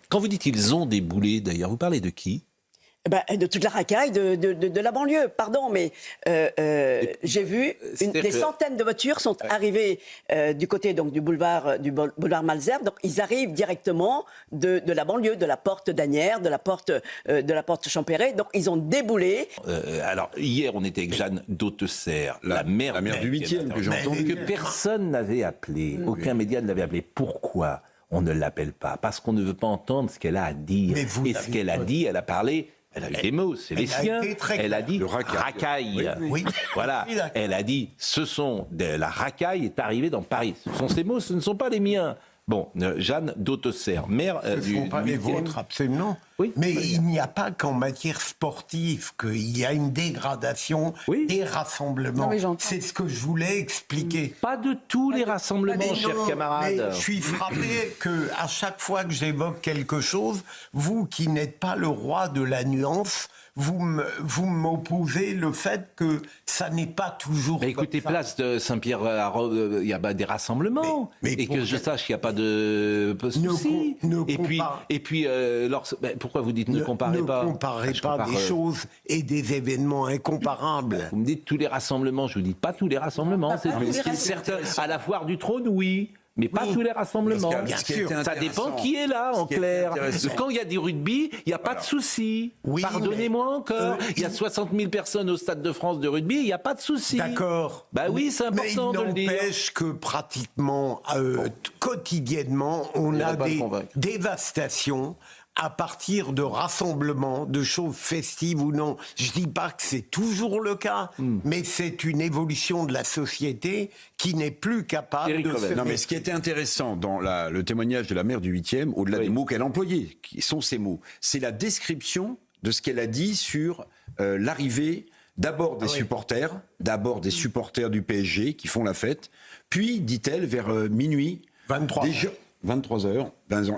Quand vous dites qu'ils ont déboulé, d'ailleurs, vous parlez de qui? De toute la racaille de la banlieue, pardon, mais j'ai vu des centaines de voitures sont arrivées du côté donc, du boulevard Malesherbes, donc ils arrivent directement de la banlieue, de la porte d'Asnières, de la porte Champéret, donc ils ont déboulé. Alors hier on était avec Jeanne Dautesser, la maire du 8e que j'ai entendu. Que personne n'avait appelé, aucun média ne l'avait appelé. Pourquoi on ne l'appelle pas? Parce qu'on ne veut pas entendre ce qu'elle a à dire. Et ce qu'elle a dit, elle a parlé. Elle a eu des mots, c'est les siens. Elle a dit racaille. Oui. Voilà. Elle a dit la racaille est arrivée dans Paris. Ce sont ses mots, ce ne sont pas les miens. Bon, Jeanne Dautesser, maire du 8e. Ce ne sont pas les vôtres, absolument. Oui. Mais il n'y a pas qu'en matière sportive qu'il y a une dégradation des rassemblements. C'est ce que je voulais expliquer. Pas de tous les rassemblements, chers camarades. Je suis frappé qu'à chaque fois que j'évoque quelque chose, vous qui n'êtes pas le roi de la nuance, vous m'opposez le fait que ça n'est pas toujours. Mais écoutez, place de Saint-Pierre, il y a des rassemblements. Et que je sache qu'il n'y a pas de soucis. Et puis, pourquoi vous dites ne comparez pas? Ne comparez pas des choses et des événements incomparables. Vous me dites tous les rassemblements, je ne vous dis pas tous les rassemblements. C'est certain. À la foire du trône, oui. Mais pas tous les rassemblements. Ça dépend qui est là, en clair. Quand il y a du rugby, il n'y a pas de souci. Pardonnez-moi encore. Il y a 60 000 personnes au Stade de France de rugby, il n'y a pas de souci. D'accord. Oui, c'est important de le dire. Mais il n'empêche que pratiquement, quotidiennement, on a des dévastations à partir de rassemblements, de choses festives ou non. Je ne dis pas que c'est toujours le cas, mais c'est une évolution de la société qui n'est plus capable de se... Non, mais ce qui était intéressant dans le témoignage de la maire du 8e, au-delà des mots qu'elle employait, qui sont ces mots, c'est la description de ce qu'elle a dit sur l'arrivée d'abord des supporters, du PSG qui font la fête, puis, dit-elle, vers minuit, 23h,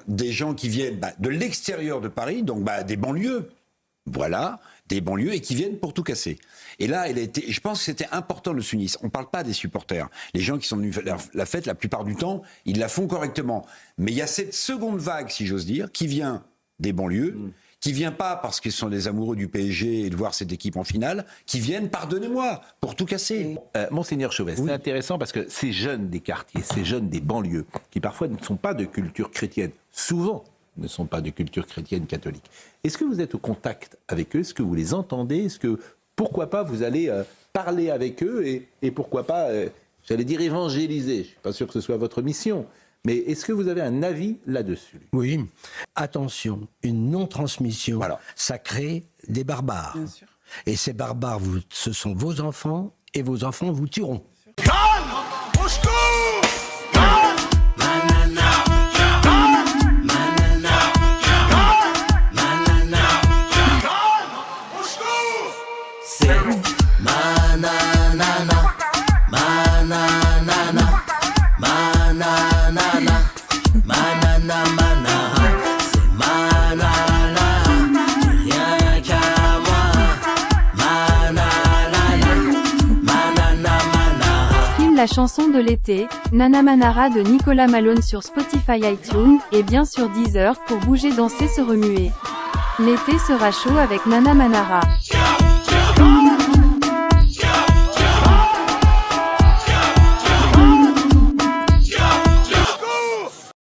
des gens qui viennent de l'extérieur de Paris, donc des banlieues, voilà, des banlieues, et qui viennent pour tout casser. Et là, je pense que c'était important de le souligner. On ne parle pas des supporters. Les gens qui sont venus faire la fête, la plupart du temps, ils la font correctement. Mais il y a cette seconde vague, si j'ose dire, qui vient des banlieues, qui vient pas parce qu'ils sont des amoureux du PSG et de voir cette équipe en finale, qui viennent, pardonnez-moi, pour tout casser. Monseigneur Chauvet, c'est intéressant parce que ces jeunes des quartiers, ces jeunes des banlieues, qui parfois ne sont pas de culture chrétienne, souvent ne sont pas de culture chrétienne catholique. Est-ce que vous êtes au contact avec eux? Est-ce que vous les entendez? Pourquoi pas vous allez parler avec eux et pourquoi pas, j'allais dire évangéliser? Je ne suis pas sûr que ce soit votre mission. Mais est-ce que vous avez un avis là-dessus? Oui. Attention, une non-transmission, ça crée des barbares. Bien sûr. Et ces barbares, ce sont vos enfants, et vos enfants vous tueront. La chanson de l'été, Nana Manara de Nicolas Malone sur Spotify, iTunes, et bien sûr Deezer pour bouger, danser, se remuer. L'été sera chaud avec Nana Manara.